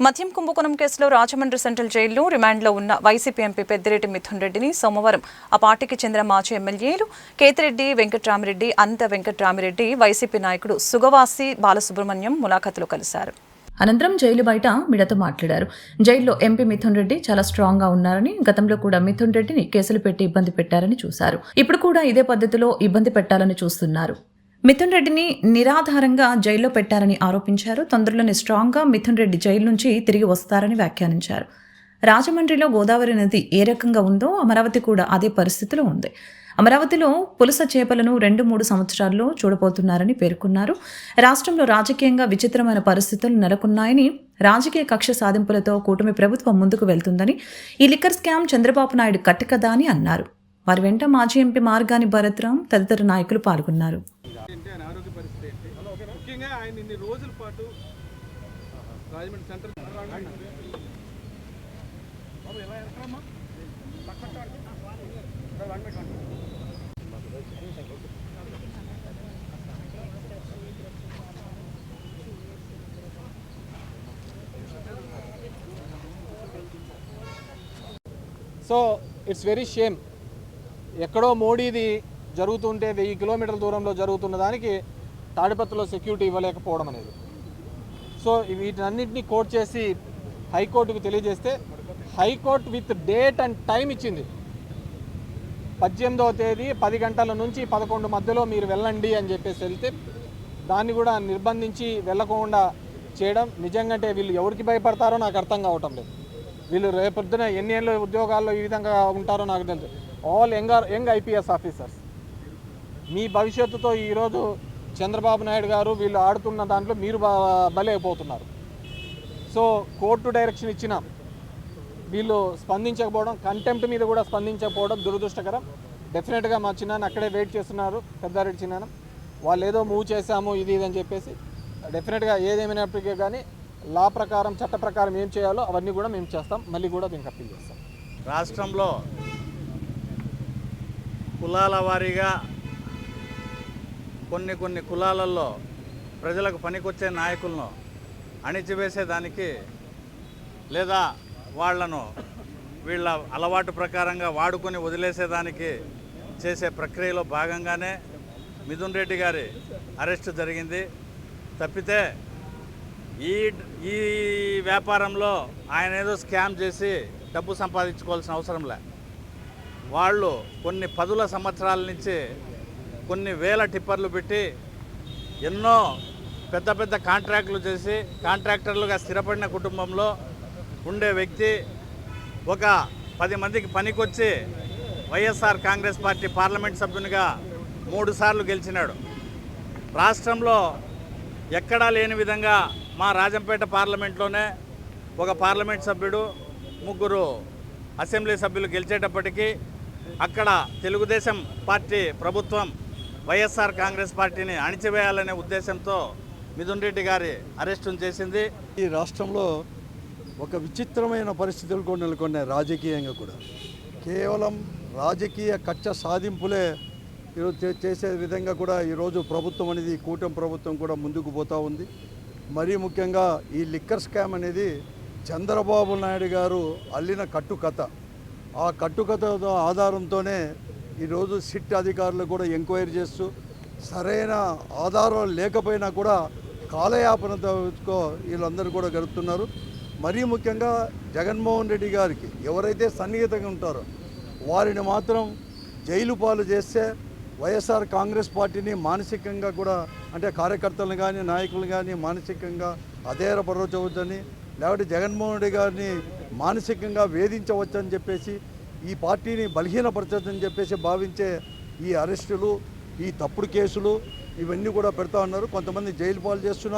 మద్యం కుంభకోణం కేసులో రాజమండ్రి సెంట్రల్ జైల్లో రిమాండ్లో ఉన్న వైసీపీ ఎంపీ పెద్దిరెడ్డి మిథున్ రెడ్డిని సోమవారం ఆ పార్టీకి చెందిన మాజీ ఎమ్మెల్యేలు కేతిరెడ్డి వెంకట్రామిరెడ్డి, అనంత వెంకట్రామిరెడ్డి, వైసీపీ నాయకుడు సుగవాసి బాలసుబ్రహ్మణ్యం ములాఖతులో కలిశారు. అనంతరం జైలు బయట మీడియాతో మాట్లాడారు. జైల్లో ఎంపీ మిథున్ రెడ్డి చాలా స్ట్రాంగ్ గా ఉన్నారని, గతంలో కూడా మిథున్ రెడ్డిని కేసులు పెట్టి ఇబ్బంది పెట్టారని చూశారు. ఇప్పుడు కూడా ఇదే పద్ధతిలో ఇబ్బంది పెట్టాలని చూస్తున్నారు. మిథున్ రెడ్డిని నిరాధారంగా జైల్లో పెట్టారని ఆరోపించారు. తొందరలోనే స్ట్రాంగ్ గా మిథున్ రెడ్డి జైలు నుంచి తిరిగి వస్తారని వ్యాఖ్యానించారు. రాజమండ్రిలో గోదావరి నది ఏ రకంగా ఉందో అమరావతి కూడా అదే పరిస్థితిలో ఉంది. అమరావతిలో పులస చేపలను 2-3 సంవత్సరాల్లో చూడబోతున్నారని పేర్కొన్నారు. రాష్ట్రంలో రాజకీయంగా విచిత్రమైన పరిస్థితులు నెలకొన్నాయని, రాజకీయ కక్ష సాధింపులతో కూటమి ప్రభుత్వం ముందుకు వెళ్తుందని, ఈ లిక్కర్ స్కామ్ చంద్రబాబు నాయుడు కట్టుకదా అని అన్నారు. వారి వెంట మాజీ ఎంపీ మార్గాని భరత్రాం తదితర నాయకులు పాల్గొన్నారు. So it's very shame. ఎక్కడో మోడీది జరుగుతుంటే 1000 కిలోమీటర్ల దూరంలో జరుగుతున్న దానికి తాడిపత్రిలో సెక్యూరిటీ ఇవ్వలేకపోవడం అనేది. సో వీటన్నింటినీ కోర్టు చేసి హైకోర్టుకు తెలియజేస్తే high court with date and time ఇచ్చింది. 18వ తేదీ 10 గంటల నుంచి 11 మధ్యలో మీరు వెళ్ళండి అని చెప్పేసి వెళ్తే దాన్ని కూడా నిర్బంధించి వెళ్ళకుండా చేయడం నిజంగా వీళ్ళు ఎవరికి భయపడతారో నాకు అర్థం కావటం లేదు. వీళ్ళు రేపొద్దున ఎన్ని ఏళ్ళ ఉద్యోగాల్లో ఈ విధంగా ఉంటారో నాకు తెలుసు. All young IPS officers. మీ భవిష్యత్తుతో ఈరోజు చంద్రబాబు నాయుడు గారు వీళ్ళు ఆడుతున్న దాంట్లో మీరు బలైపోతున్నారు. సో కోర్టు డైరెక్షన్ ఇచ్చిన వీళ్ళు స్పందించకపోవడం, కంటెంప్ట్ మీద కూడా స్పందించకపోవడం దురదృష్టకరం. డెఫినెట్గా మా చిన్నాన్న అక్కడే వెయిట్ చేస్తున్నారు, పెద్దారెడ్డి చిన్నాన్న. వాళ్ళు ఏదో మూవ్ చేశాము ఇది అని చెప్పేసి డెఫినెట్గా ఏదేమైనప్పటికీ కానీ లా ప్రకారం, చట్ట ప్రకారం ఏం చేయాలో అవన్నీ కూడా మేము చేస్తాం. మళ్ళీ కూడా దీనికి అప్పీల్ చేస్తాం. రాష్ట్రంలో కులాల వారీగా కొన్ని కులాలలో ప్రజలకు పనికొచ్చే నాయకులను అణిచివేసేదానికి లేదా వాళ్లను వీళ్ళ అలవాటు ప్రకారంగా వాడుకొని వదిలేసేదానికి చేసే ప్రక్రియలో భాగంగానే మిథున్ రెడ్డి గారి అరెస్టు జరిగింది. తప్పితే ఈ వ్యాపారంలో ఆయన ఏదో స్కామ్ చేసి డబ్బు సంపాదించుకోవాల్సిన అవసరం లే. వాళ్ళు కొన్ని 10 సంవత్సరాల నుంచి కొన్ని వేల టిప్పర్లు పెట్టి ఎన్నో పెద్ద కాంట్రాక్టులు చేసి కాంట్రాక్టర్లుగా స్థిరపడిన కుటుంబంలో ఉండే వ్యక్తి ఒక 10 మందికి పనికొచ్చి వైఎస్ఆర్ కాంగ్రెస్ పార్టీ పార్లమెంట్ సభ్యునిగా 3 సార్లు గెలిచినాడు. రాష్ట్రంలో ఎక్కడా లేని విధంగా మా రాజంపేట పార్లమెంట్లోనే ఒక పార్లమెంట్ సభ్యుడు, 3 అసెంబ్లీ సభ్యులు గెలిచేటప్పటికీ అక్కడ తెలుగుదేశం పార్టీ ప్రభుత్వం వైఎస్ఆర్ కాంగ్రెస్ పార్టీని అణిచివేయాలనే ఉద్దేశంతో మిథున్ రెడ్డి గారి అరెస్టును చేసింది. ఈ రాష్ట్రంలో ఒక విచిత్రమైన పరిస్థితులు కూడా నెలకొన్నాయి. రాజకీయంగా కూడా కేవలం రాజకీయ కక్ష సాధింపులే ఈరోజు చేసే విధంగా కూడా ఈరోజు ప్రభుత్వం అనేది, కూటమి ప్రభుత్వం కూడా ముందుకు పోతూ ఉంది. మరీ ముఖ్యంగా ఈ లిక్కర్ స్కామ్ అనేది చంద్రబాబు నాయుడు గారు అల్లిన కట్టుకథ. ఆ కట్టుకథ ఆధారంతోనే ఈరోజు సిట్ అధికారులు కూడా ఎంక్వైరీ చేస్తూ సరైన ఆధారాలు లేకపోయినా కూడా కాలయాపనతో వీళ్ళందరూ కూడా గడుపుతున్నారు. మరీ ముఖ్యంగా జగన్మోహన్ రెడ్డి గారికి ఎవరైతే సన్నిహితంగా ఉంటారో వారిని మాత్రం జైలు పాలు చేస్తే వైఎస్ఆర్ కాంగ్రెస్ పార్టీని మానసికంగా కూడా, అంటే కార్యకర్తలను కానీ నాయకులను కానీ మానసికంగా అధైర్యపరచవచ్చని, లేకపోతే జగన్మోహన్ రెడ్డి గారిని మానసికంగా వేధించవచ్చని చెప్పేసి, ఈ పార్టీని బలహీనపరచని చెప్పేసి భావించే ఈ అరెస్టులు, ఈ తప్పుడు కేసులు ఇవన్నీ కూడా పెడతా ఉన్నారు. కొంతమంది జైలు పాలు చేస్తున్నారు.